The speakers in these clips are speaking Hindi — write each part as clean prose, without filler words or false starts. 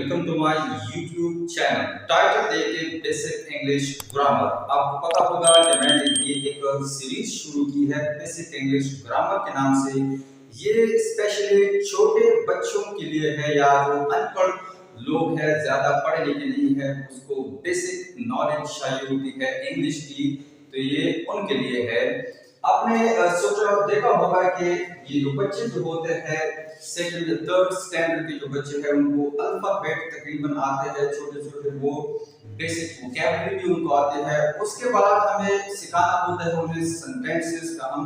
Welcome to my YouTube channel. Title देके बेसिक इंग्लिश ग्रामर। आपको पता होगा कि मैंने ये एक सीरीज शुरू की है बेसिक इंग्लिश ग्रामर के नाम से। ये स्पेशली छोटे बच्चों के लिए है या जो अनपढ़ लोग हैं, ज्यादा पढ़े लिखे नहीं है, उसको बेसिक नॉलेज चाहिए होती है इंग्लिश की, तो ये उनके लिए है। आपने सोचा देखा होगा कि ये जो बच्चे जो होते हैं सेकंड थर्ड स्टैंडर्ड के जो बच्चे हैं उनको अल्फाबेट तकरीबन आते हैं, छोटे छोटे वो बेसिक वोकैबुलरी भी उनको आते हैं। उसके बाद हमें सिखाना होता है उन्हें सेंटेंसेस का, हम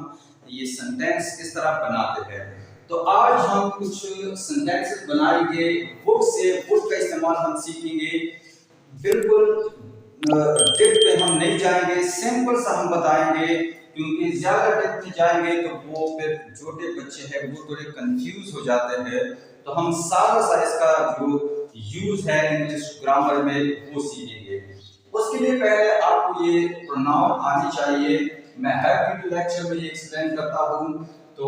ये सेंटेंस किस तरह बनाते हैं। तो आज हम कुछ सेंटेंसेस बनाएंगे बुक से, बुक का इस्तेमाल हम सीखेंगे। बिल्कुल डेप्थ पे हम नहीं जाएंगे, सिंपल सा हम बताएंगे, क्योंकि ज्यादा डेप्थ में जाएंगे तो वो फिर छोटे बच्चे हैं वो थोड़े कंफ्यूज हो जाते हैं। तो हम सारा सा इसका जो यूज है इंग्लिश ग्रामर में वो सीखेंगे। उसके लिए पहले आपको ये प्रोनाउन आनी चाहिए। मैं हर वीडियो लेक्चर में ये एक्सप्लेन करता हूँ। तो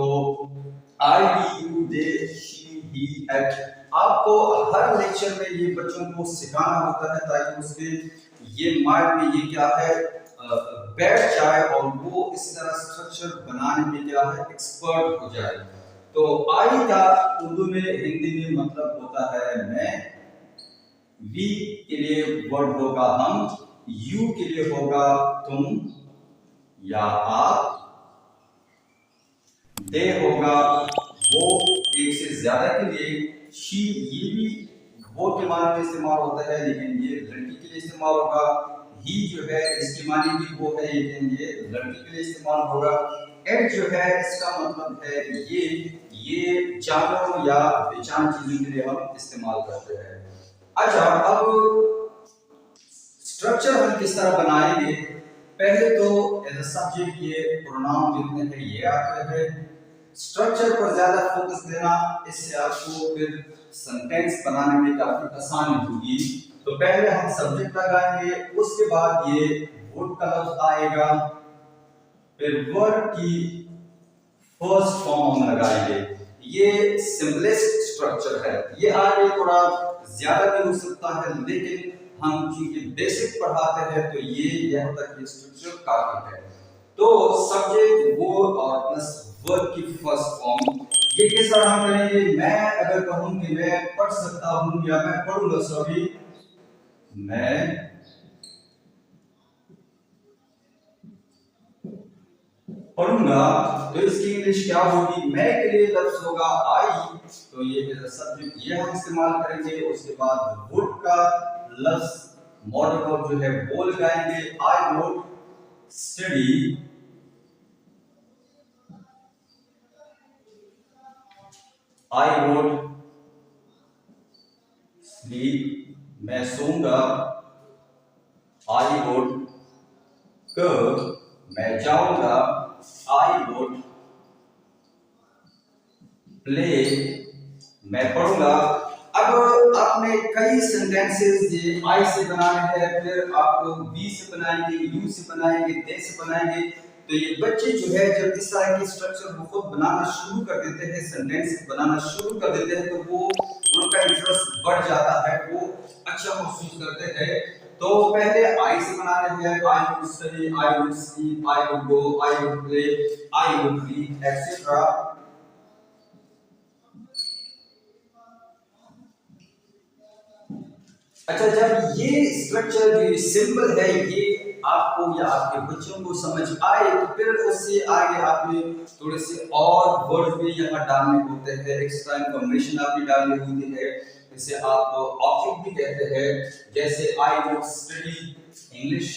I, you, they, she, he, it, आपको हर लेक्चर में ये बच्चों को सिखाना होता है ताकि उसके ये माइंड में ये क्या है बैठ जाए और वो इस तरह स्ट्रक्चर बनाने में क्या है एक्सपर्ट हो जाए। तो आई का उर्दू में हिंदी में मतलब होता है मैं, वी के लिए वर्ड होगा हम, यू के लिए होगा तुम या आप, दे होगा वो एक से ज्यादा के लिए, शी ये भी वो के माने में इस्तेमाल होता है लेकिन ये लड़की के लिए इस्तेमाल होगा, ही जो है इसकी मानी भी वो है लेकिन ये लड़की के लिए इस्तेमाल होगा, एट जो है इसका मतलब है ये जानवर या बेजान चीजों के लिए हम इस्तेमाल करते हैं। अच्छा, अब स्ट्रक्चर हम किस तरह बनाएंगे। पहले तो एज अ सब्जेक्ट ये प्रोनाउन जितने हैं ये आते हैं। स्ट्रक्चर पर ज्यादा फोकस देना, इससे आपको फिर सेंटेंस बनाने में काफी आसानी होगी। तो पहले हम सब्जेक्ट लगाएंगे, उसके बाद ये वुड का लफ्ज आएगा, फिर वर्ब की फर्स्ट फॉर्म हम लगाएंगे। ये सिंपलेस्ट स्ट्रक्चर है। ये आगे थोड़ा ज्यादा भी हो सकता है लेकिन हम क्योंकि बेसिक पढ़ाते हैं तो ये यहाँ तक ये स्ट्रक्चर काफी है। तो सब्जेक्ट वर्ब और प्लस वर्ब की फर्स्ट फॉर्म ये किस तरह हम करेंगे। मैं अगर कहूं कि मैं पढ़ सकता हूं या मैं पढ़ूंगा, सॉरी मैं पढ़ूंगा, तो इसकी इंग्लिश क्या होगी। मैं के लिए लफ्ज होगा आई, तो ये एज अ सब्जेक्ट ये हम इस्तेमाल करेंगे। उसके बाद वुड का लफ्ज मॉडल वर्ब जो है वो लगाएंगे, I would study, I would sleep, मैं सोऊंगा, आई वुड गो, मैं जाऊंगा, आई वुड प्ले, मैं पढ़ूंगा। अब आपने कई सेंटेंसेस ये आई से बनाने हैं, फिर आप बी से बनाएंगे, यू से बनाएंगे, दे से बनाएंगे। तो ये बच्चे जो है जब इस तरह की स्ट्रक्चर वो खुद बनाना शुरू कर देते हैं, सेंटेंस बनाना शुरू कर देते हैं, तो वो उनका इंटरेस्ट बढ़ जाता है, वो अच्छा महसूस करते हैं। तो पहले आई से बनाने हैं, I would study, I would sleep, I would go, I would play, I would read etcetera. अच्छा, जब ये स्ट्रक्चर जो ये सिंबल है ये आपको या आपके बच्चों को समझ आए तो फिर उससे आगे आपने थोड़े से और वर्ड भी यहाँ डालने होते हैं, एक्स्ट्रा इंफॉर्मेशन आपने डालनी होती है। इसे आप ऑब्जेक्ट भी कहते हैं, जैसे I would study English,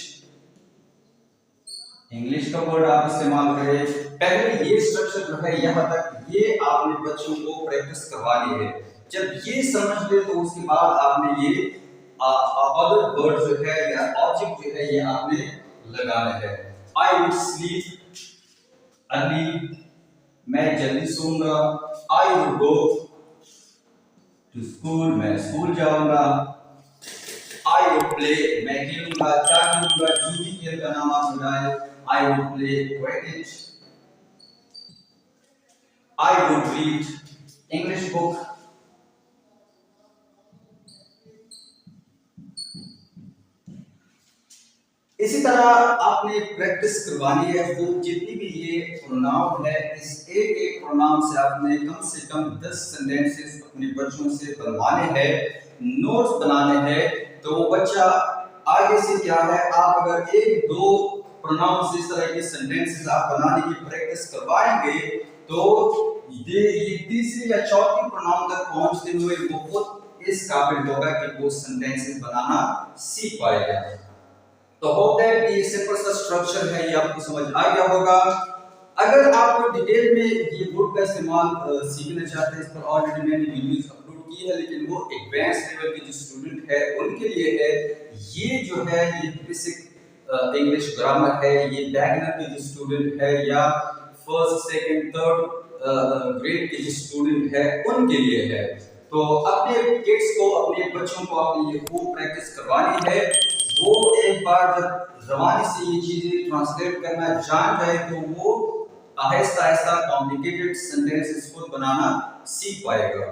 English का वर्ड आप इस्तेमाल करें। पहले ये स्ट्रक्चर जो है यहाँ तक ये आपने बच्चों को प्रैक्टिस करवानी है। जब ये समझ ले तो उसके बाद आपने ये अदर वर्ड जो है या ऑब्जेक्ट जो है ये आपने लगाना है। आई वुड स्लीप अर्ली, मैं जल्दी सोऊंगा, I would go to school, मैं स्कूल जाऊंगा, आई वुड प्ले, मैं खेलूंगा, क्या खेलूंगा, जो भी खेल का नाम आप बताएं, I would play cricket, I would read English book, इसी तरह आपने प्रैक्टिस करवानी है, वो जितनी भी ये प्रोनाउन है, इस एक एक प्रोनाउन से आपने कम से कम 10 सेंटेंसेस अपने बच्चों से बनवाने हैं, नोट्स बनाने हैं। तो बच्चा आगे से क्या है, आप अगर एक दो प्रोनाउंस इस तरह के सेंटेंसेस आप बनाने की प्रैक्टिस करवाएंगे तो ये तीसरी या चौथी प्रोनाउन तक पहुंचते हुए वो खुद इस काबिल होगा कि वो सेंटेंसेस बनाना सीख पाएगा। तो होप दैट ये सिंपल सा स्ट्रक्चर है, ये आपको समझ आ गया होगा। अगर आप डिटेल में ये वर्ड का इस्तेमाल सीखना चाहते हैं, इस पर ऑलरेडी मैंने वीडियोस अपलोड की है, लेकिन वो एडवांस लेवल के जो स्टूडेंट है उनके लिए है। ये जो है ये बेसिक इंग्लिश ग्रामर है, ये बिगिनर के जो स्टूडेंट है या फर्स्ट सेकंड थर्ड ग्रेड के जो स्टूडेंट है उनके लिए है। तो अपने किड्स को, अपने बच्चों को आपने ये खूब प्रैक्टिस करवानी है। वो एक बार जब ज़बानी से ये चीजें ट्रांसलेट करना जान जाए तो वो आहिस्ता आहिस्ता कॉम्प्लिकेटेड सेंटेंसेस खुद बनाना सीख पाएगा।